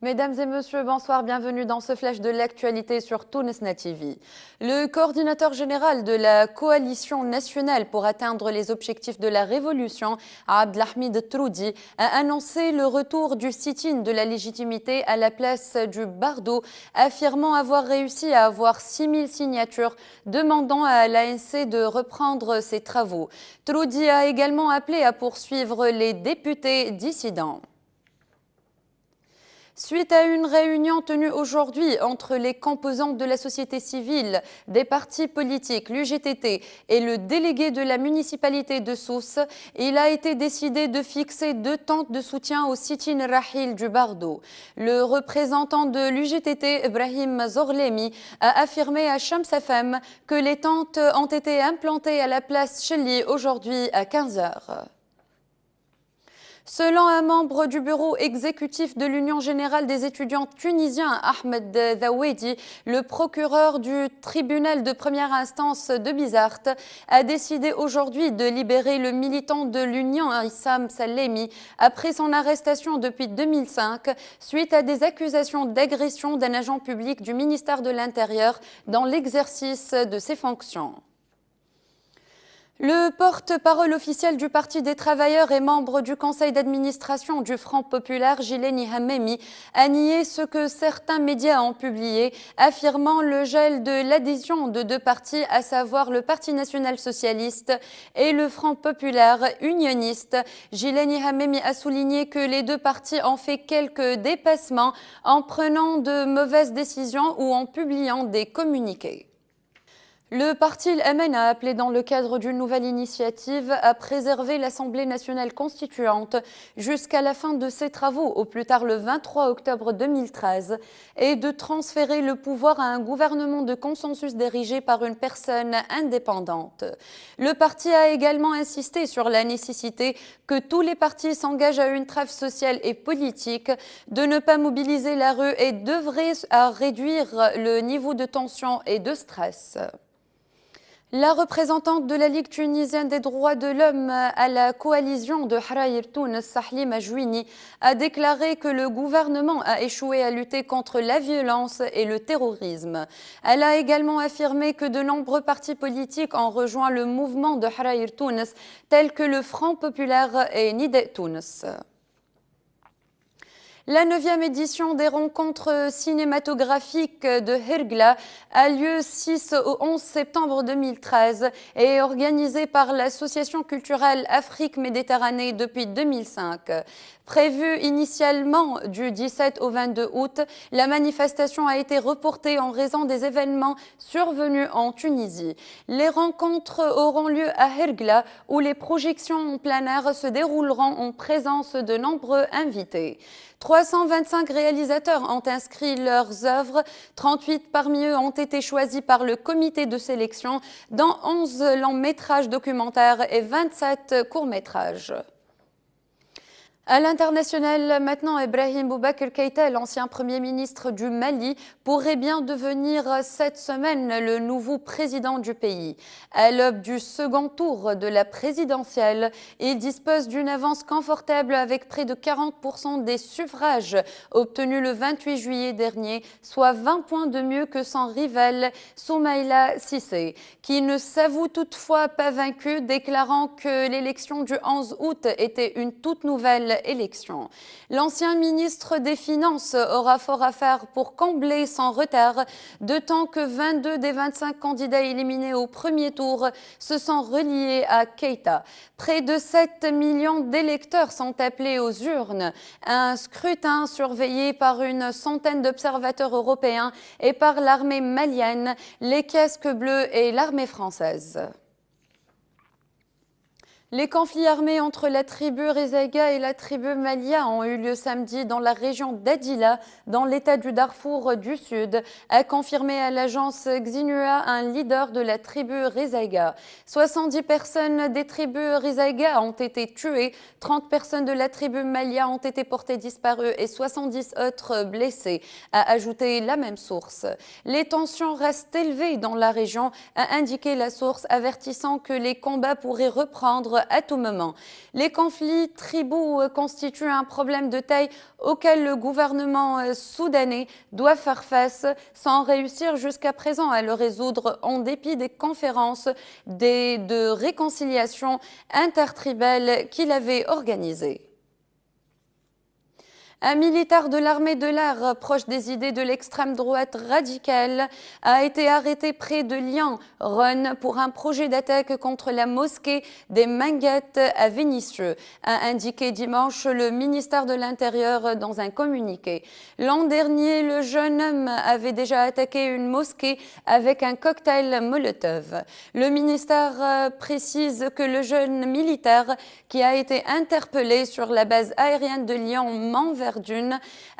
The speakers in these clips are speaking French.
Mesdames et messieurs, bonsoir, bienvenue dans ce flash de l'actualité sur Tounesna TV. Le coordinateur général de la coalition nationale pour atteindre les objectifs de la révolution, Abdelhamid Troudi, a annoncé le retour du sit-in de la légitimité à la place du Bardo, affirmant avoir réussi à avoir 6000 signatures demandant à l'ANC de reprendre ses travaux. Troudi a également appelé à poursuivre les députés dissidents. Suite à une réunion tenue aujourd'hui entre les composantes de la société civile, des partis politiques, l'UGTT et le délégué de la municipalité de Sousse, il a été décidé de fixer 2 tentes de soutien au sit-in Rahil du Bardo. Le représentant de l'UGTT, Ibrahim Zorlemi, a affirmé à Shams FM que les tentes ont été implantées à la place Chelly aujourd'hui à 15 h. Selon un membre du bureau exécutif de l'Union générale des étudiants tunisiens, Ahmed Dawedi, le procureur du tribunal de première instance de Bizerte a décidé aujourd'hui de libérer le militant de l'Union, Issam Salemi, après son arrestation depuis 2005, suite à des accusations d'agression d'un agent public du ministère de l'Intérieur dans l'exercice de ses fonctions. Le porte-parole officiel du Parti des travailleurs et membre du conseil d'administration du Front populaire, Jileni Hamemi, a nié ce que certains médias ont publié, affirmant le gel de l'adhésion de 2 partis, à savoir le Parti national socialiste et le Front populaire unioniste. Jileni Hamemi a souligné que les 2 partis ont fait quelques dépassements en prenant de mauvaises décisions ou en publiant des communiqués. Le parti l'Amen a appelé dans le cadre d'une nouvelle initiative à préserver l'Assemblée nationale constituante jusqu'à la fin de ses travaux, au plus tard le 23 octobre 2013, et de transférer le pouvoir à un gouvernement de consensus dirigé par une personne indépendante. Le parti a également insisté sur la nécessité que tous les partis s'engagent à une trêve sociale et politique, de ne pas mobiliser la rue et d'œuvrer à réduire le niveau de tension et de stress. La représentante de la Ligue tunisienne des droits de l'homme à la coalition de Harayr Tounes, Sahlim Ajouini, a déclaré que le gouvernement a échoué à lutter contre la violence et le terrorisme. Elle a également affirmé que de nombreux partis politiques ont rejoint le mouvement de Harayr Tounes, tels que le Front populaire et Nida Tounes. La 9e édition des rencontres cinématographiques de Hergla a lieu 6 au 11 septembre 2013 et est organisée par l'Association culturelle Afrique-Méditerranée depuis 2005. Prévue initialement du 17 au 22 août, la manifestation a été reportée en raison des événements survenus en Tunisie. Les rencontres auront lieu à Hergla où les projections en plein air se dérouleront en présence de nombreux invités. 325 réalisateurs ont inscrit leurs œuvres, 38 parmi eux ont été choisis par le comité de sélection, dont 11 longs métrages documentaires et 27 courts-métrages. À l'international, maintenant, Ibrahim Boubacar Keïta, l'ancien Premier ministre du Mali, pourrait bien devenir cette semaine le nouveau président du pays. À l'aube du second tour de la présidentielle, il dispose d'une avance confortable avec près de 40% des suffrages obtenus le 28 juillet dernier, soit 20 points de mieux que son rival Soumaïla Cissé, qui ne s'avoue toutefois pas vaincu, déclarant que l'élection du 11 août était une toute nouvelle élection. L'ancien ministre des Finances aura fort à faire pour combler son retard, d'autant que 22 des 25 candidats éliminés au premier tour se sont reliés à Keïta. Près de 7 millions d'électeurs sont appelés aux urnes. Un scrutin surveillé par une centaine d'observateurs européens et par l'armée malienne, les casques bleus et l'armée française. Les conflits armés entre la tribu Rizaïga et la tribu Malia ont eu lieu samedi dans la région d'Adila, dans l'état du Darfour du Sud, a confirmé à l'agence Xinhua un leader de la tribu Rizaïga. 70 personnes des tribus Rizaïga ont été tuées, 30 personnes de la tribu Malia ont été portées disparues et 70 autres blessées, a ajouté la même source. Les tensions restent élevées dans la région, a indiqué la source, avertissant que les combats pourraient reprendre à tout moment. Les conflits tribaux constituent un problème de taille auquel le gouvernement soudanais doit faire face sans réussir jusqu'à présent à le résoudre en dépit des conférences de réconciliation intertribale qu'il avait organisées. Un militaire de l'armée de l'air proche des idées de l'extrême droite radicale a été arrêté près de Lyon-Rhône pour un projet d'attaque contre la mosquée des Minguettes à Vénissieux, a indiqué dimanche le ministère de l'Intérieur dans un communiqué. L'an dernier, le jeune homme avait déjà attaqué une mosquée avec un cocktail Molotov. Le ministère précise que le jeune militaire qui a été interpellé sur la base aérienne de Lyon-Montverdi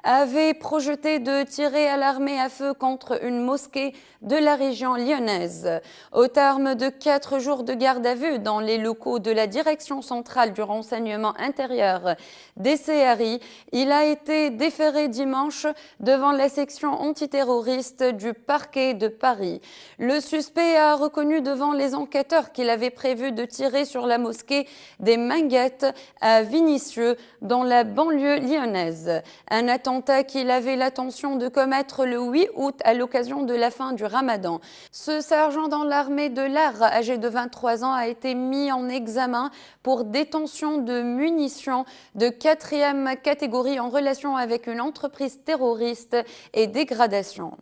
avait projeté de tirer à l'armée à feu contre une mosquée de la région lyonnaise. Au terme de 4 jours de garde à vue dans les locaux de la Direction centrale du renseignement intérieur des CRI, il a été déféré dimanche devant la section antiterroriste du parquet de Paris. Le suspect a reconnu devant les enquêteurs qu'il avait prévu de tirer sur la mosquée des Minguettes à Vénissieux, dans la banlieue lyonnaise. Un attentat qu'il avait l'intention de commettre le 8 août à l'occasion de la fin du Ramadan. Ce sergent dans l'armée de l'air, âgé de 23 ans, a été mis en examen pour détention de munitions de 4e catégorie en relation avec une entreprise terroriste et dégradation.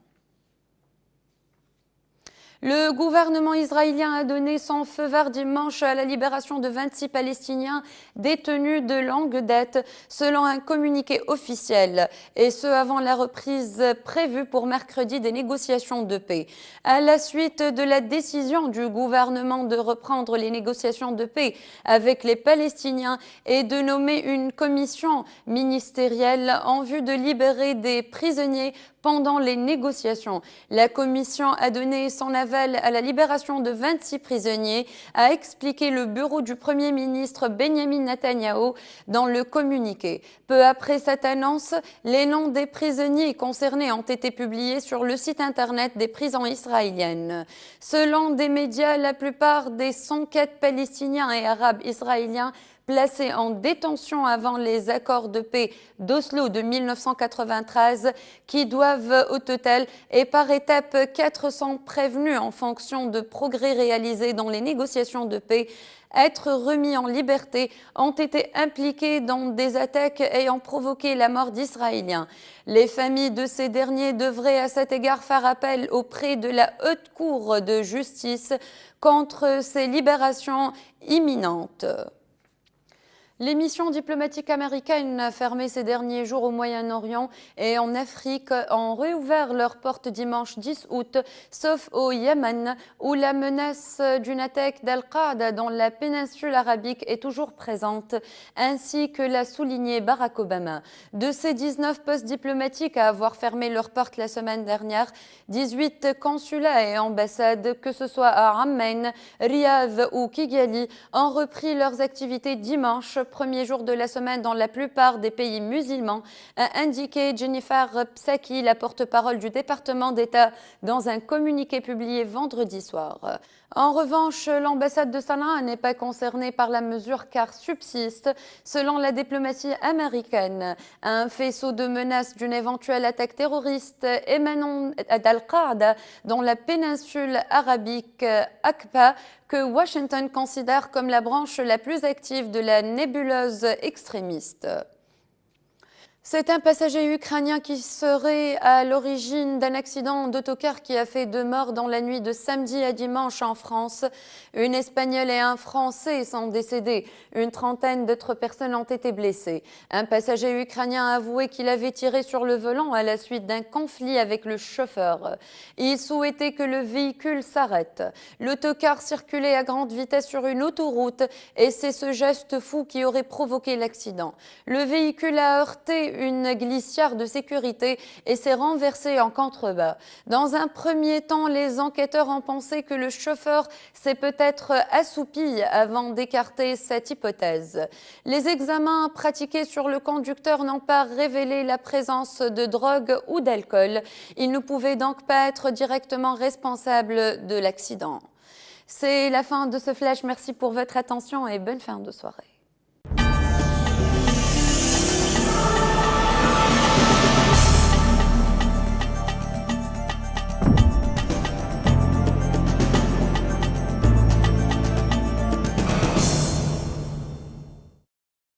Le gouvernement israélien a donné son feu vert dimanche à la libération de 26 Palestiniens détenus de longue date, selon un communiqué officiel, et ce avant la reprise prévue pour mercredi des négociations de paix. À la suite de la décision du gouvernement de reprendre les négociations de paix avec les Palestiniens et de nommer une commission ministérielle en vue de libérer des prisonniers pendant les négociations, la commission a donné son aval à la libération de 26 prisonniers, a expliqué le bureau du Premier ministre Benjamin Netanyahou dans le communiqué. Peu après cette annonce, les noms des prisonniers concernés ont été publiés sur le site internet des prisons israéliennes. Selon des médias, la plupart des 104 Palestiniens et Arabes israéliens placés en détention avant les accords de paix d'Oslo de 1993, qui doivent au total et par étapes 400 prévenus en fonction de progrès réalisés dans les négociations de paix, être remis en liberté, ont été impliqués dans des attaques ayant provoqué la mort d'Israéliens. Les familles de ces derniers devraient à cet égard faire appel auprès de la Haute Cour de justice contre ces libérations imminentes. Les missions diplomatiques américaines fermées ces derniers jours au Moyen-Orient et en Afrique ont réouvert leurs portes dimanche 10 août, sauf au Yémen, où la menace d'une attaque d'Al-Qaïda dans la péninsule arabique est toujours présente, ainsi que l'a souligné Barack Obama. De ces 19 postes diplomatiques à avoir fermé leurs portes la semaine dernière, 18 consulats et ambassades, que ce soit à Amman, Riyad ou Kigali, ont repris leurs activités dimanche, premier jour de la semaine dans la plupart des pays musulmans, a indiqué Jennifer Psaki, la porte-parole du département d'État, dans un communiqué publié vendredi soir. En revanche, l'ambassade de Sanaa n'est pas concernée par la mesure car subsiste, selon la diplomatie américaine, un faisceau de menaces d'une éventuelle attaque terroriste émanant d'Al-Qaïda dans la péninsule arabique Aqaba, que Washington considère comme la branche la plus active de la nébuleuse extrémiste. C'est un passager ukrainien qui serait à l'origine d'un accident d'autocar qui a fait 2 morts dans la nuit de samedi à dimanche en France. Une Espagnole et un Français sont décédés. Une trentaine d'autres personnes ont été blessées. Un passager ukrainien a avoué qu'il avait tiré sur le volant à la suite d'un conflit avec le chauffeur. Il souhaitait que le véhicule s'arrête. L'autocar circulait à grande vitesse sur une autoroute et c'est ce geste fou qui aurait provoqué l'accident. Le véhicule a heurté une glissière de sécurité et s'est renversé en contrebas. Dans un premier temps, les enquêteurs ont pensé que le chauffeur s'est peut-être assoupi avant d'écarter cette hypothèse. Les examens pratiqués sur le conducteur n'ont pas révélé la présence de drogue ou d'alcool. Il ne pouvait donc pas être directement responsable de l'accident. C'est la fin de ce flash. Merci pour votre attention et bonne fin de soirée.